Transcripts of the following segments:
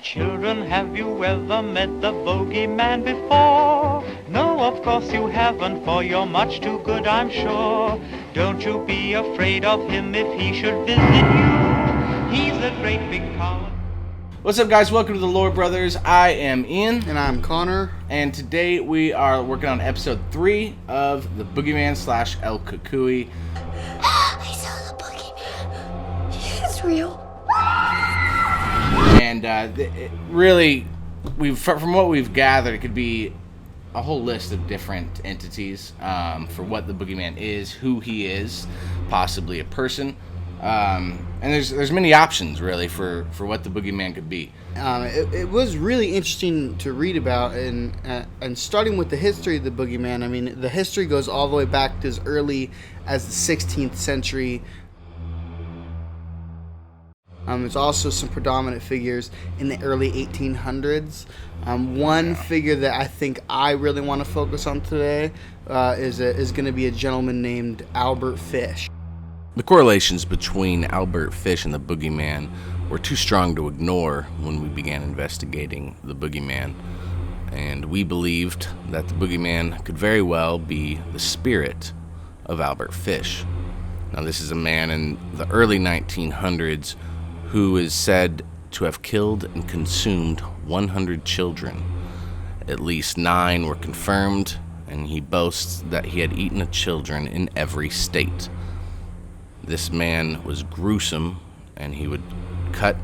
Children, have you ever met the Boogeyman before? No, of course you haven't, for you're much too good, I'm sure. Don't you be afraid of him if he should visit you. He's a great big coward. What's up, guys? Welcome to the Lore Brothers. I am Ian. And I'm Connor. And today we are working on episode 3 of the Boogeyman / El Cucuy. I saw the Boogeyman. He's real. And really, from what we've gathered, it could be a whole list of different entities for what the Boogeyman is, who he is, possibly a person. And there's many options, really, for what the Boogeyman could be. It was really interesting to read about, and starting with the history of the Boogeyman. I mean, the history goes all the way back to as early as the 16th century. There's also some predominant figures in the early 1800s. One figure that I think I really want to focus on today is going to be a gentleman named Albert Fish. The correlations between Albert Fish and the Boogeyman were too strong to ignore when we began investigating the Boogeyman, and we believed that the Boogeyman could very well be the spirit of Albert Fish. Now, this is a man in the early 1900s who is said to have killed and consumed 100 children. At least 9 were confirmed, and he boasts that he had eaten the children in every state. This man was gruesome, and he would cut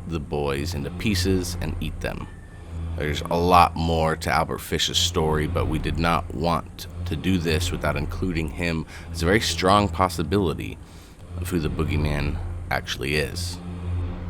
the boys into pieces and eat them. There's a lot more to Albert Fish's story, but we did not want to do this without including him as a very strong possibility of who the Boogeyman actually is.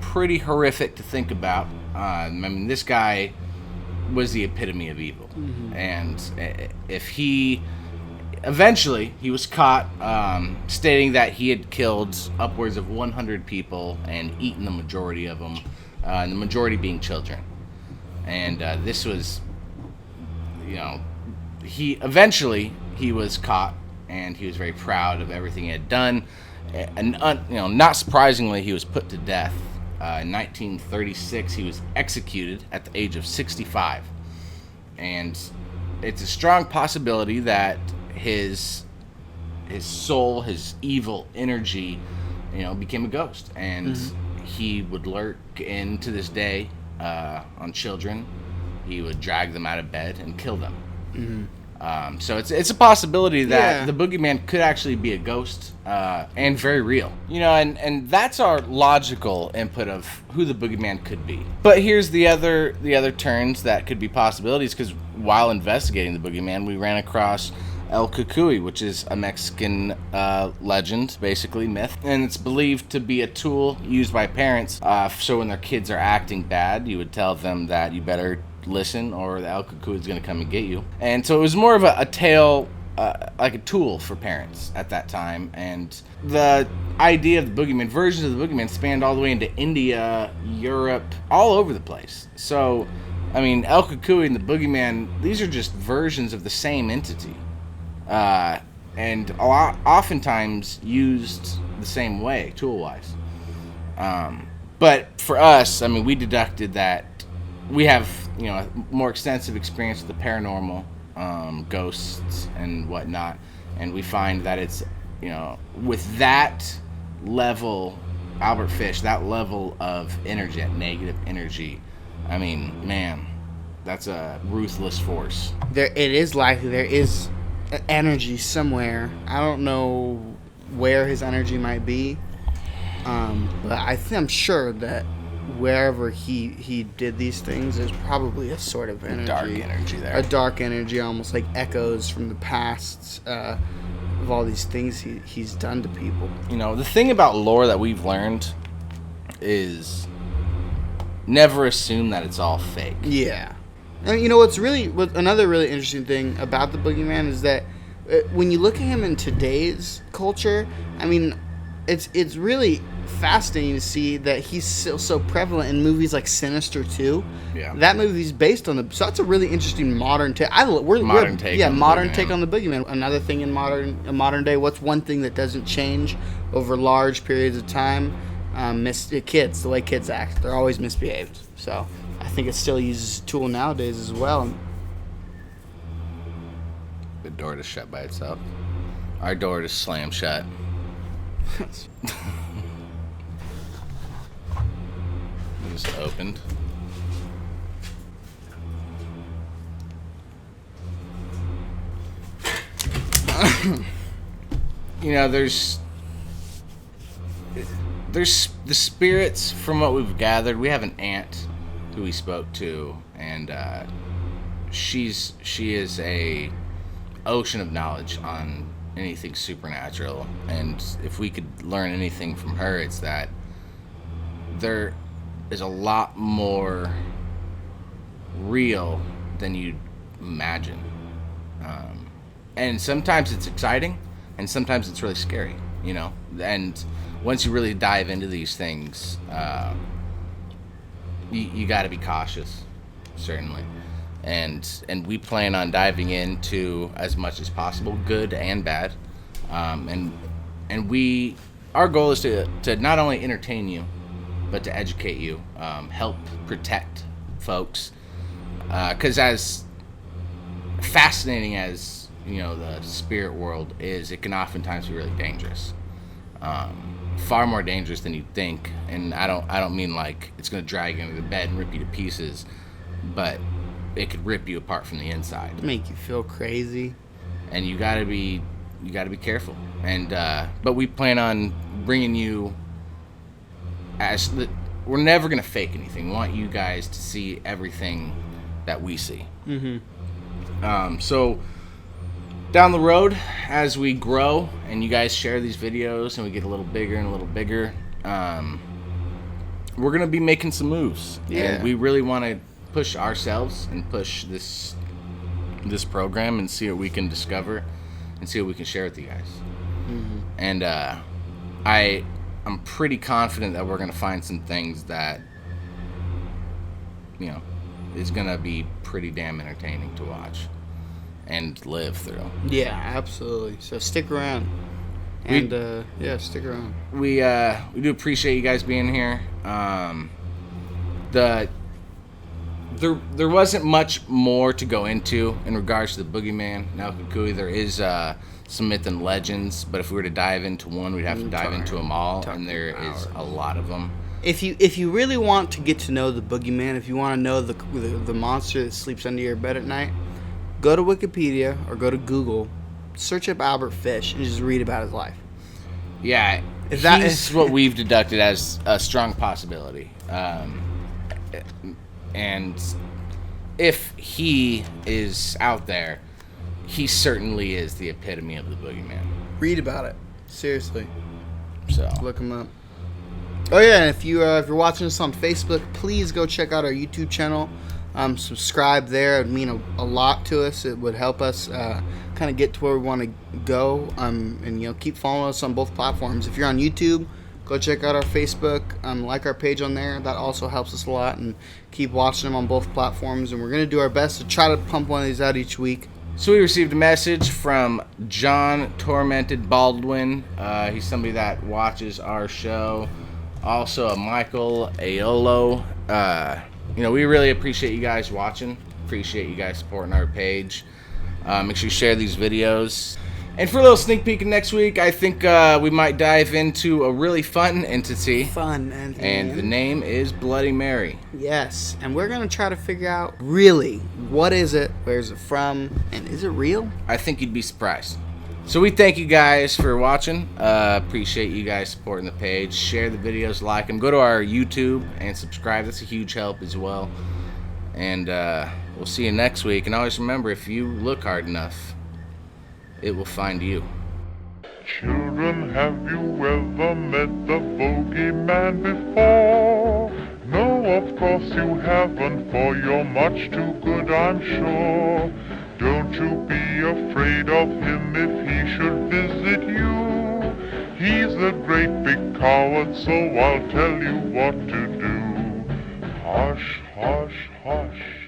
Pretty horrific to think about. I mean, this guy was the epitome of evil. Mm-hmm. And if he... Eventually, he was caught stating that he had killed upwards of 100 people and eaten the majority of them, and the majority being children. And this was, he was caught, and he was very proud of everything he had done. And not surprisingly, he was put to death. In 1936, he was executed at the age of 65. And it's a strong possibility that his soul, his evil energy, became a ghost, and he would lurk in to this day on children. He would drag them out of bed and kill them. Mm-hmm. So it's a possibility that the Boogeyman could actually be a ghost and very real. And that's our logical input of who the Boogeyman could be. But here's the other turns that could be possibilities, because while investigating the Boogeyman, we ran across El Cucuy, which is a Mexican legend, basically myth, and it's believed to be a tool used by parents. So when their kids are acting bad, you would tell them that you better listen, or the El Cucuy is going to come and get you. And so it was more of a tale, like a tool for parents at that time. And the idea of the Boogeyman, versions of the Boogeyman, spanned all the way into India, Europe, all over the place. So, I mean, El Cucuy and the Boogeyman, these are just versions of the same entity. And oftentimes used the same way, tool-wise. But for us, I mean, we deducted that we have, a more extensive experience with the paranormal, ghosts and whatnot, and we find that it's, with that level, Albert Fish, that level of energy, negative energy, I mean, man, that's a ruthless force. It is likely there is energy somewhere. I don't know where his energy might be, but I'm sure that wherever he did these things, there's probably a sort of energy, dark energy there. A dark energy, almost like echoes from the past of all these things he's done to people. The thing about lore that we've learned is never assume that it's all fake. Yeah. And another really interesting thing about the Boogeyman is that when you look at him in today's culture, I mean, it's really fascinating to see that he's still so prevalent in movies like Sinister 2. Yeah. That movie's based on so that's a really interesting modern take. Modern take on the modern Boogeyman. take on the Boogeyman. Another thing in modern day, what's one thing that doesn't change over large periods of time? Kids, the way kids act. They're always misbehaved. So I think it still uses a tool nowadays as well. The door to shut by itself. Our door to slam shut. Just opened. You know, there's the spirits from what we've gathered. We have an aunt who we spoke to, and she is a ocean of knowledge on anything supernatural. And if we could learn anything from her, it's that there is a lot more real than you'd imagine. And sometimes it's exciting, and sometimes it's really scary, you know. And once you really dive into these things, you got to be cautious, certainly. And we plan on diving into as much as possible, good and bad. And our goal is to not only entertain you, but to educate you, help protect folks. Because as fascinating as, you know, the spirit world is, it can oftentimes be really dangerous. Far more dangerous than you'd think. And I don't mean like it's going to drag you into the bed and rip you to pieces, but it could rip you apart from the inside. Make you feel crazy. And you gotta be careful. And but we plan on bringing you we're never gonna fake anything. We want you guys to see everything that we see. So down the road, as we grow and you guys share these videos and we get a little bigger and a little bigger, we're gonna be making some moves. Yeah. And we really want to push ourselves and push this program and see what we can discover and see what we can share with you guys. And I'm pretty confident that we're gonna find some things that, you know, is gonna be pretty damn entertaining to watch and live through. Yeah, absolutely. So stick around. And stick around. We do appreciate you guys being here. There wasn't much more to go into in regards to the Boogeyman. Now, Kukui, there is some myth and legends, but if we were to dive into one, we'd have to dive into them all, and there is a lot of them. If you really want to get to know the Boogeyman, if you want to know the monster that sleeps under your bed at night, go to Wikipedia or go to Google, search up Albert Fish, and just read about his life. Yeah, If that he's what we've deducted as a strong possibility. And if he is out there, he certainly is the epitome of the Boogeyman. Read about it. Seriously. So Look him up. Oh yeah, and if you're watching us on Facebook, please go check out our YouTube channel. Subscribe there. It would mean a lot to us. It would help us kind of get to where we want to go. And keep following us on both platforms. If you're on YouTube, go check out our Facebook. Like our page on there. That also helps us a lot. And keep watching them on both platforms. And we're gonna do our best to try to pump one of these out each week. we received a message from John Tormented Baldwin. He's somebody that watches our show. Also, a Michael Aiolo. We really appreciate you guys watching. Appreciate you guys supporting our page. Make sure you share these videos. And for a little sneak peek of next week, I think we might dive into a really fun entity. And the name is Bloody Mary. Yes, and we're going to try to figure out really what is it, where's it from, and is it real? I think you'd be surprised. So we thank you guys for watching. Appreciate you guys supporting the page. Share the videos, like them. Go to our YouTube and subscribe. That's a huge help as well. And we'll see you next week. And always remember, if you look hard enough, it will find you. Children, have you ever met the Boogeyman before? No, of course you haven't, for you're much too good, I'm sure. Don't you be afraid of him if he should visit you. He's a great big coward, so I'll tell you what to do. Hush, hush, hush.